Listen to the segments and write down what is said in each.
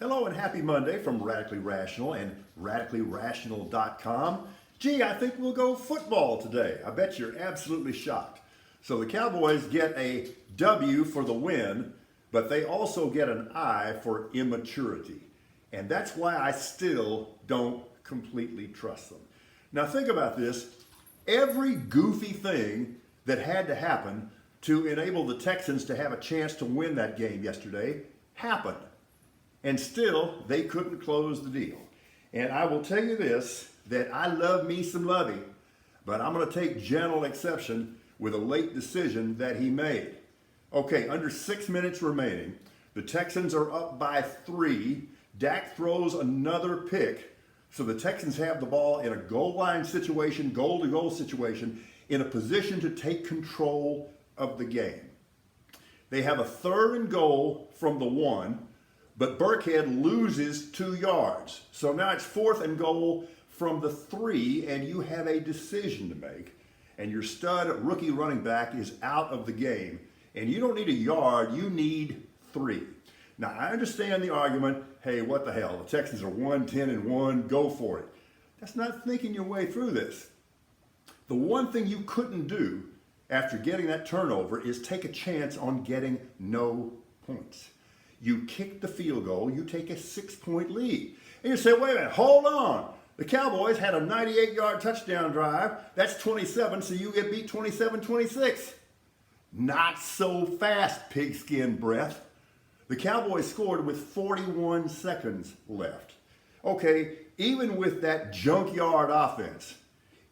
Hello and happy Monday from Radically Rational and radicallyrational.com. Gee, I think we'll go football today. I bet you're absolutely shocked. So the Cowboys get a W for the win, but they also get an I for immaturity. And that's why I still don't completely trust them. Now think about this. Every goofy thing that had to happen to enable the Texans to have a chance to win that game yesterday happened. And still, they couldn't close the deal. And I will tell you this, that I love me some Lovey, but I'm going to take gentle exception with a late decision that he made. Okay, under 6 minutes remaining, the Texans are up by 3. Dak throws another pick, so the Texans have the ball in a goal line situation, goal-to-goal situation, in a position to take control of the game. They have a 3rd and goal from the 1, but Burkhead loses 2 yards. So now it's 4th and goal from the 3, and you have a decision to make. And your stud rookie running back is out of the game. And you don't need a yard, you need 3. Now, I understand the argument, hey, what the hell? The Texans are 1-10-1, go for it. That's not thinking your way through this. The one thing you couldn't do after getting that turnover is take a chance on getting no points. You kick the field goal, you take a 6-point lead. And you say, wait a minute, hold on. The Cowboys had a 98-yard touchdown drive. That's 27, so you get beat 27-26. Not so fast, pigskin breath. The Cowboys scored with 41 seconds left. Okay, even with that junkyard offense,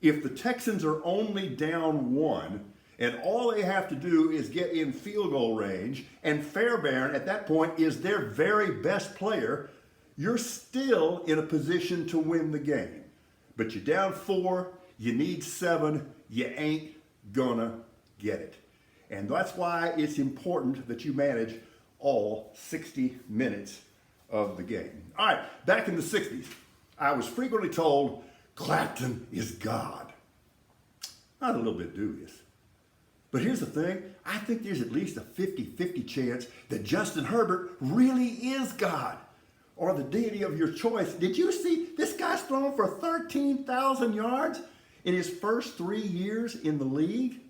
if the Texans are only down 1, and all they have to do is get in field goal range, and Fairbairn at that point is their very best player, you're still in a position to win the game. But you're down 4, you need 7, you ain't gonna get it. And that's why it's important that you manage all 60 minutes of the game. All right, back in the 60s, I was frequently told, Clapton is God. Not a little bit dubious. But here's the thing, I think there's at least a 50-50 chance that Justin Herbert really is God, or the deity of your choice. Did you see this guy's thrown for 13,000 yards in his first 3 years in the league?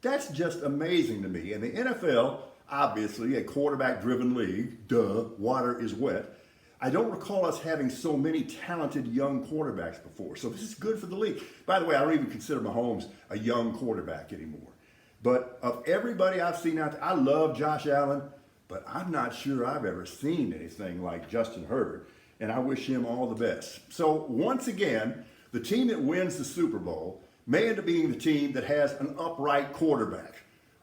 That's just amazing to me. And the NFL, obviously a quarterback-driven league, duh, water is wet. I don't recall us having so many talented young quarterbacks before, so this is good for the league. By the way, I don't even consider Mahomes a young quarterback anymore. But of everybody I've seen out there, I love Josh Allen, but I'm not sure I've ever seen anything like Justin Herbert, and I wish him all the best. So once again, the team that wins the Super Bowl may end up being the team that has an upright quarterback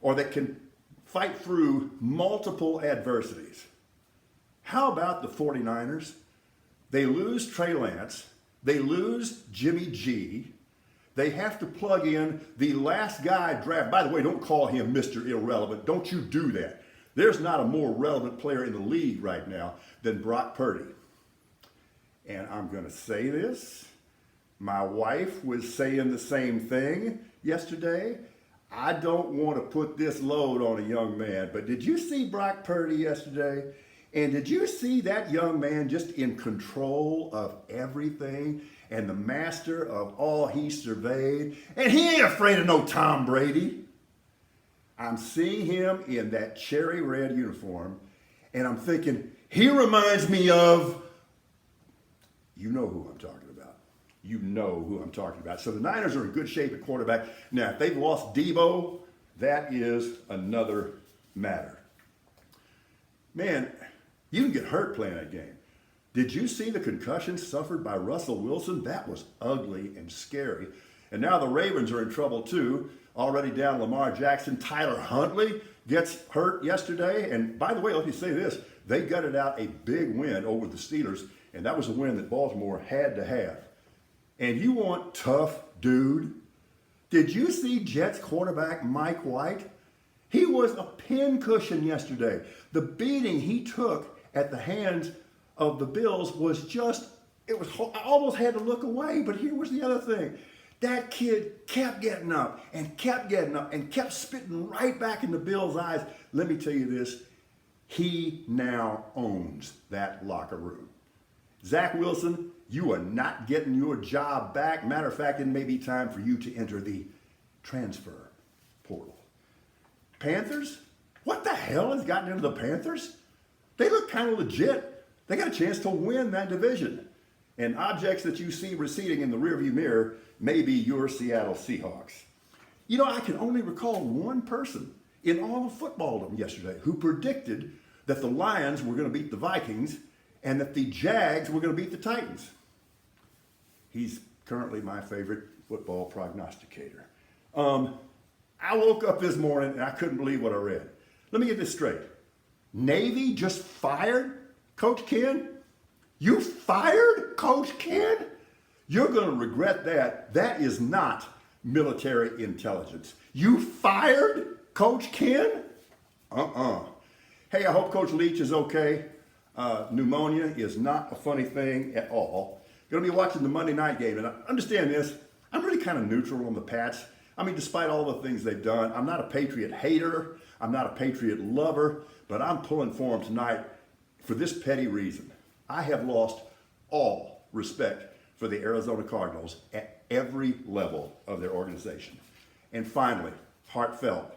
or that can fight through multiple adversities. How about the 49ers? They lose Trey Lance, they lose Jimmy G, they have to plug in the last guy drafted. By the way, don't call him Mr. Irrelevant. Don't you do that. There's not a more relevant player in the league right now than Brock Purdy. And I'm going to say this. My wife was saying the same thing yesterday. I don't want to put this load on a young man, but did you see Brock Purdy yesterday? And did you see that young man just in control of everything and the master of all he surveyed? And he ain't afraid of no Tom Brady. I'm seeing him in that cherry red uniform, and I'm thinking, he reminds me of, you know who I'm talking about. You know who I'm talking about. So the Niners are in good shape at quarterback. Now, if they've lost Debo, that is another matter. Man, you can get hurt playing that game. Did you see the concussion suffered by Russell Wilson? That was ugly and scary. And now the Ravens are in trouble too. Already down Lamar Jackson. Tyler Huntley gets hurt yesterday. And by the way, let me say this. They gutted out a big win over the Steelers, and that was a win that Baltimore had to have. And you want tough dude? Did you see Jets quarterback Mike White? He was a pincushion yesterday. The beating he took at the hands of the Bills was just, I almost had to look away, but here was the other thing. That kid kept getting up and kept getting up and kept spitting right back in the Bills' eyes. Let me tell you this, He now owns that locker room. Zach Wilson, you are not getting your job back. Matter of fact, it may be time for you to enter the transfer portal. Panthers? What the hell has gotten into the Panthers? They look kind of legit. They got a chance to win that division. And objects that you see receding in the rearview mirror may be your Seattle Seahawks. You know, I can only recall one person in all of footballdom yesterday who predicted that the Lions were going to beat the Vikings and that the Jags were going to beat the Titans. He's currently my favorite football prognosticator. I woke up this morning and I couldn't believe what I read. Let me get this straight. Navy just fired Coach Ken? You fired Coach Ken? You're going to regret that. That is not military intelligence. You fired Coach Ken? Hey, I hope Coach Leach is okay. Pneumonia is not a funny thing at all. Going to be watching the Monday night game, and I understand this. I'm really kind of neutral on the Pats. I mean, despite all the things they've done, I'm not a Patriot hater. I'm not a Patriot lover, but I'm pulling for them tonight for this petty reason. I have lost all respect for the Arizona Cardinals at every level of their organization. And finally, heartfelt,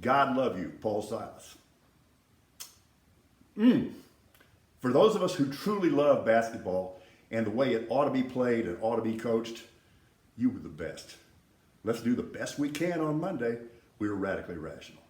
God love you, Paul Silas. For those of us who truly love basketball and the way it ought to be played and ought to be coached, you were the best. Let's do the best we can on Monday. We were radically rational.